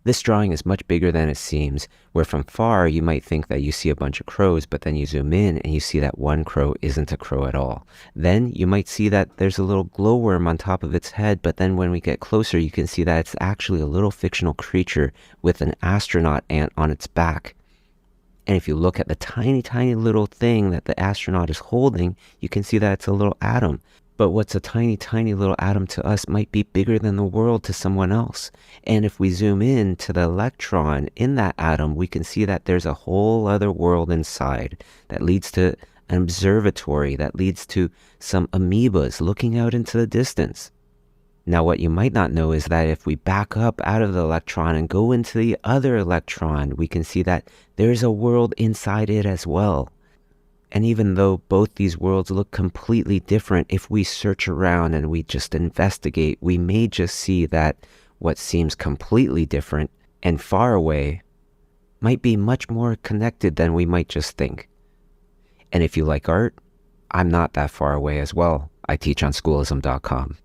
This drawing is much bigger than it seems, where from far you might think that you see a bunch of crows, but then you zoom in and you see that one crow isn't a crow at all. Then you might see that there's a little glowworm on top of its head, but then when we get closer, you can see that it's actually a little fictional creature with an astronaut ant on its back. And if you look at the tiny, tiny little thing that the astronaut is holding, you can see that it's a little atom. But what's a tiny, tiny little atom to us might be bigger than the world to someone else. And if we zoom in to the electron in that atom, we can see that there's a whole other world inside that leads to an observatory, that leads to some amoebas looking out into the distance. Now, what you might not know is that if we back up out of the electron and go into the other electron, we can see that there's a world inside it as well. And even though both these worlds look completely different, if we search around and we just investigate, we may just see that what seems completely different and far away might be much more connected than we might just think. And if you like art, I'm not that far away as well. I teach on schoolism.com.